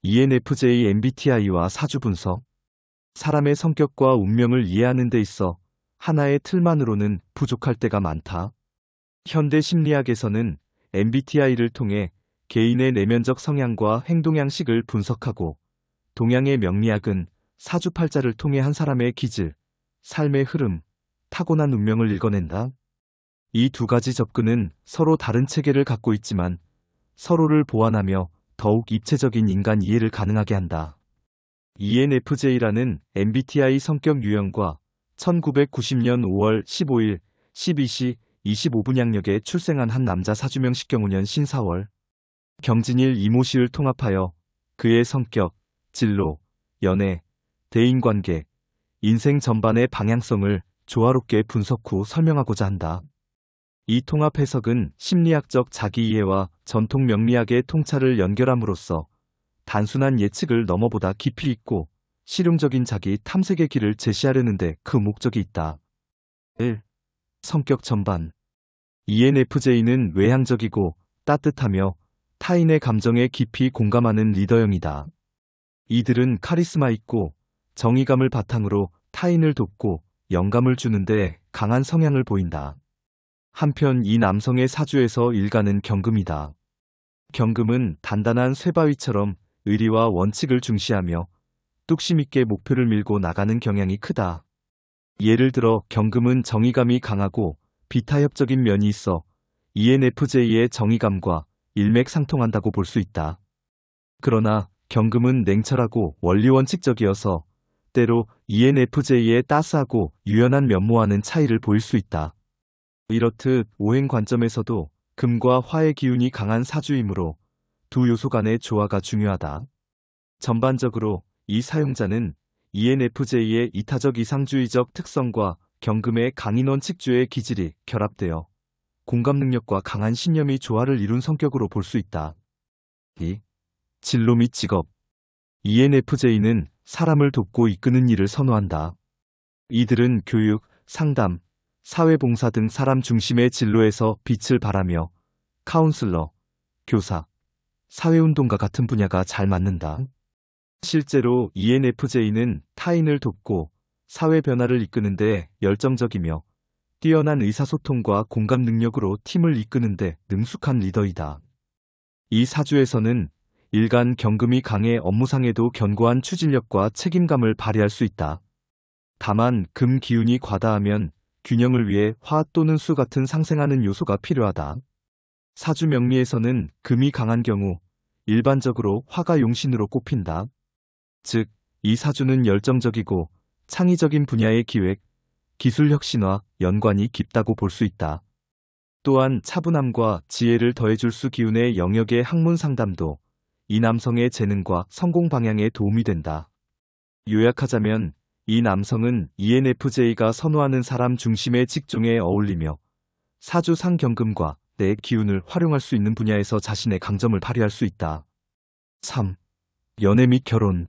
ENFJ MBTI와 사주 분석. 사람의 성격과 운명을 이해하는 데 있어 하나의 틀만으로는 부족할 때가 많다. 현대 심리학에서는 MBTI를 통해 개인의 내면적 성향과 행동 양식을 분석하고, 동양의 명리학은 사주팔자를 통해 한 사람의 기질, 삶의 흐름, 타고난 운명을 읽어낸다. 이 두 가지 접근은 서로 다른 체계를 갖고 있지만 서로를 보완하며 더욱 입체적인 인간 이해를 가능하게 한다. ENFJ라는 MBTI 성격 유형과 1990년 5월 15일 12시 25분 양력에 출생한 한 남자 사주명 식경우년 신사월 경진일 이모시를 통합하여 그의 성격, 진로, 연애, 대인관계, 인생 전반의 방향성을 조화롭게 분석 후 설명하고자 한다. 이 통합 해석은 심리학적 자기이해와 전통 명리학의 통찰을 연결함으로써 단순한 예측을 넘어 보다 깊이 있고 실용적인 자기 탐색의 길을 제시하려는 데 그 목적이 있다. 1. 성격 전반. ENFJ는 외향적이고 따뜻하며 타인의 감정에 깊이 공감하는 리더형이다. 이들은 카리스마 있고 정의감을 바탕으로 타인을 돕고 영감을 주는데 강한 성향을 보인다. 한편 이 남성의 사주에서 일가는 경금이다. 경금은 단단한 쇠바위처럼 의리와 원칙을 중시하며 뚝심 있게 목표를 밀고 나가는 경향이 크다. 예를 들어 경금은 정의감이 강하고 비타협적인 면이 있어 ENFJ의 정의감과 일맥상통한다고 볼 수 있다. 그러나 경금은 냉철하고 원리원칙적이어서 때로 ENFJ의 따스하고 유연한 면모와는 차이를 보일 수 있다. 이렇듯 오행 관점에서도 금과 화의 기운이 강한 사주이므로 두 요소 간의 조화가 중요하다. 전반적으로 이 사용자는 ENFJ의 이타적 이상주의적 특성과 경금의 강인원칙주의 기질이 결합되어 공감 능력과 강한 신념이 조화를 이룬 성격으로 볼 수 있다. 2. 진로 및 직업. ENFJ는 사람을 돕고 이끄는 일을 선호한다. 이들은 교육, 상담, 사회봉사 등 사람 중심의 진로에서 빛을 발하며 카운슬러, 교사, 사회운동가 같은 분야가 잘 맞는다. 실제로 ENFJ는 타인을 돕고 사회 변화를 이끄는데 열정적이며 뛰어난 의사소통과 공감 능력으로 팀을 이끄는데 능숙한 리더이다. 이 사주에서는 일간 경금이 강해 업무상에도 견고한 추진력과 책임감을 발휘할 수 있다. 다만 금 기운이 과다하면 균형을 위해 화 또는 수 같은 상생하는 요소가 필요하다. 사주 명리에서는 금이 강한 경우 일반적으로 화가 용신으로 꼽힌다. 즉, 이 사주는 열정적이고 창의적인 분야의 기획, 기술 혁신과 연관이 깊다고 볼 수 있다. 또한 차분함과 지혜를 더해줄 수 기운의 영역의 학문 상담도 이 남성의 재능과 성공 방향에 도움이 된다. 요약하자면 이 남성은 ENFJ가 선호하는 사람 중심의 직종에 어울리며 사주 상경금과 내 기운을 활용할 수 있는 분야에서 자신의 강점을 발휘할 수 있다. 3. 연애 및 결혼.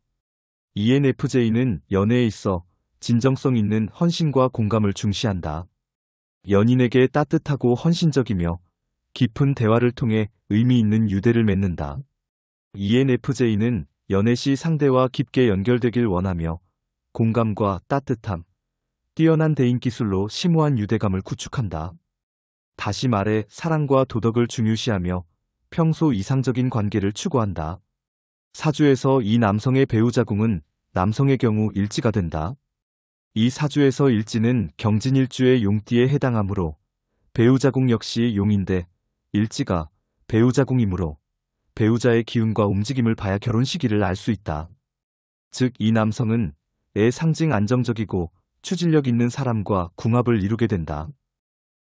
ENFJ는 연애에 있어 진정성 있는 헌신과 공감을 중시한다. 연인에게 따뜻하고 헌신적이며 깊은 대화를 통해 의미 있는 유대를 맺는다. ENFJ는 연애 시 상대와 깊게 연결되길 원하며 공감과 따뜻함, 뛰어난 대인 기술로 심오한 유대감을 구축한다. 다시 말해 사랑과 도덕을 중요시하며 평소 이상적인 관계를 추구한다. 사주에서 이 남성의 배우자궁은 남성의 경우 일지가 된다. 이 사주에서 일지는 경진일주의 용띠에 해당하므로 배우자궁 역시 용인데 일지가 배우자궁이므로 배우자의 기운과 움직임을 봐야 결혼 시기를 알 수 있다. 즉 이 남성은 애 상징 안정적이고 추진력 있는 사람과 궁합을 이루게 된다.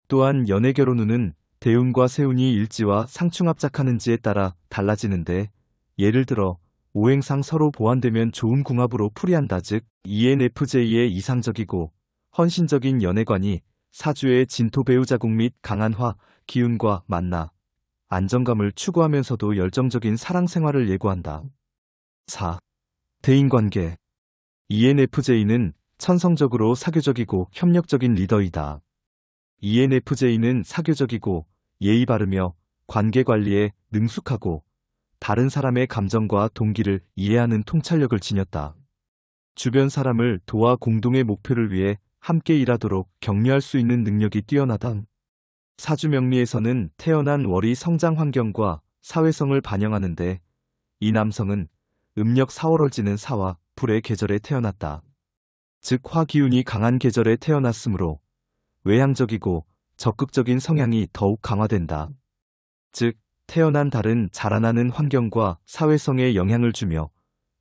또한 연애 결혼 운은 대운과 세운이 일지와 상충합작하는지에 따라 달라지는데 예를 들어 오행상 서로 보완되면 좋은 궁합으로 풀이한다. 즉 ENFJ의 이상적이고 헌신적인 연애관이 사주의 진토 배우자궁 및 강한 화, 기운과 만나 안정감을 추구하면서도 열정적인 사랑 생활을 예고한다. 4. 대인관계. ENFJ는 천성적으로 사교적이고 협력적인 리더이다. ENFJ는 사교적이고 예의 바르며 관계 관리에 능숙하고 다른 사람의 감정과 동기를 이해하는 통찰력을 지녔다. 주변 사람을 도와 공동의 목표를 위해 함께 일하도록 격려할 수 있는 능력이 뛰어나다. 사주명리에서는 태어난 월이 성장 환경과 사회성을 반영하는데, 이 남성은 음력 4월을 지는 사와 불의 계절에 태어났다. 즉 화기운이 강한 계절에 태어났으므로 외향적이고 적극적인 성향이 더욱 강화된다. 즉 태어난 달은 자라나는 환경과 사회성에 영향을 주며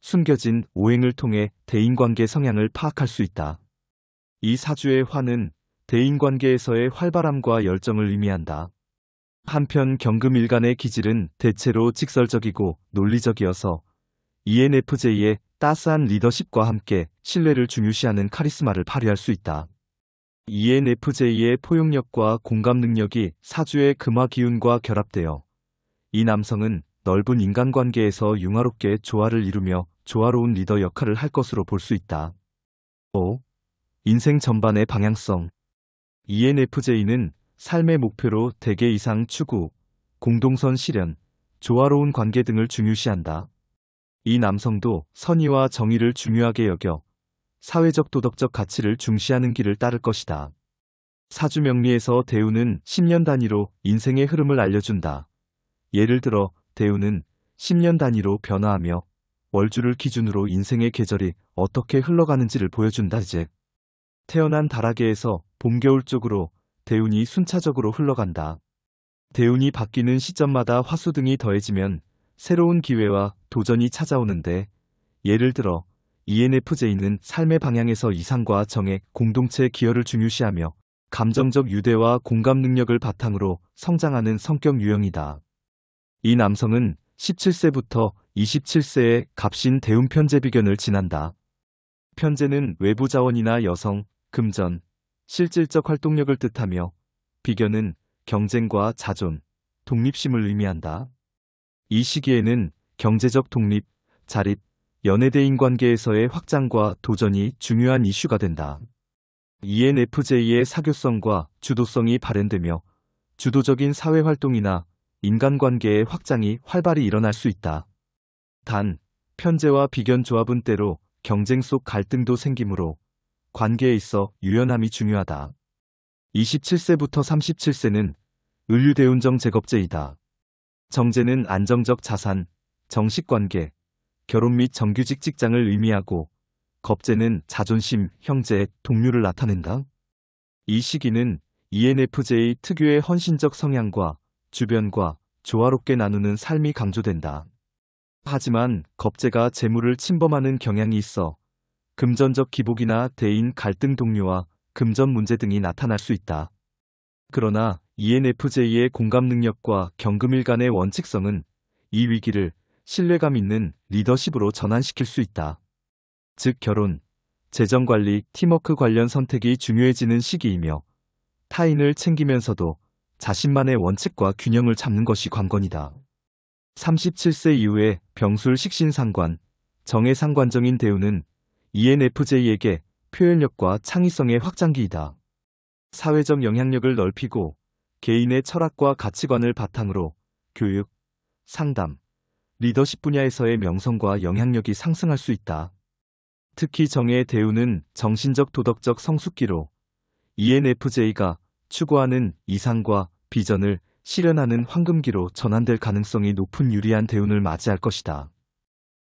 숨겨진 오행을 통해 대인관계 성향을 파악할 수 있다. 이 사주의 화는 대인관계에서의 활발함과 열정을 의미한다. 한편 경금일간의 기질은 대체로 직설적이고 논리적이어서 ENFJ의 따스한 리더십과 함께 신뢰를 중요시하는 카리스마를 발휘할 수 있다. ENFJ의 포용력과 공감 능력이 사주의 금화 기운과 결합되어 이 남성은 넓은 인간관계에서 융화롭게 조화를 이루며 조화로운 리더 역할을 할 것으로 볼 수 있다. 5. 인생 전반의 방향성. ENFJ는 삶의 목표로 대개 이상 추구, 공동선 실현, 조화로운 관계 등을 중요시한다. 이 남성도 선의와 정의를 중요하게 여겨 사회적 도덕적 가치를 중시하는 길을 따를 것이다. 사주명리에서 대운은 10년 단위로 인생의 흐름을 알려준다. 예를 들어 대운은 10년 단위로 변화하며 월주를 기준으로 인생의 계절이 어떻게 흘러가는지를 보여준다. 즉 태어난 달하계에서 봄, 겨울 쪽으로 대운이 순차적으로 흘러간다. 대운이 바뀌는 시점마다 화수 등이 더해지면 새로운 기회와 도전이 찾아오는데, 예를 들어 ENFJ는 삶의 방향에서 이상과 정의, 공동체 기여를 중요시하며 감정적 유대와 공감 능력을 바탕으로 성장하는 성격 유형이다. 이 남성은 17세부터 27세의 갑신 대운 편제 비견을 지난다. 편제는 외부 자원이나 여성, 금전, 실질적 활동력을 뜻하며 비견은 경쟁과 자존, 독립심을 의미한다. 이 시기에는 경제적 독립, 자립, 연애대인 관계에서의 확장과 도전이 중요한 이슈가 된다. ENFJ의 사교성과 주도성이 발현되며 주도적인 사회활동이나 인간관계의 확장이 활발히 일어날 수 있다. 단, 편제와 비견 조합은 때로 경쟁 속 갈등도 생기므로 관계에 있어 유연함이 중요하다. 27세부터 37세는 을류대운정 제겁제이다. 정제는 안정적 자산, 정식관계, 결혼 및 정규직 직장을 의미하고 겁제는 자존심, 형제, 동료를 나타낸다. 이 시기는 ENFJ 특유의 헌신적 성향과 주변과 조화롭게 나누는 삶이 강조된다. 하지만 겁제가 재물을 침범하는 경향이 있어 금전적 기복이나 대인 갈등, 동료와 금전 문제 등이 나타날 수 있다. 그러나 ENFJ의 공감 능력과 경금일간의 원칙성은 이 위기를 신뢰감 있는 리더십으로 전환시킬 수 있다. 즉 결혼, 재정관리, 팀워크 관련 선택이 중요해지는 시기이며 타인을 챙기면서도 자신만의 원칙과 균형을 잡는 것이 관건이다. 37세 이후에 병술 식신상관, 정해상관정인 대운은 ENFJ에게 표현력과 창의성의 확장기이다. 사회적 영향력을 넓히고 개인의 철학과 가치관을 바탕으로 교육, 상담, 리더십 분야에서의 명성과 영향력이 상승할 수 있다. 특히 정의 대운은 정신적 도덕적 성숙기로 ENFJ가 추구하는 이상과 비전을 실현하는 황금기로 전환될 가능성이 높은 유리한 대운을 맞이할 것이다.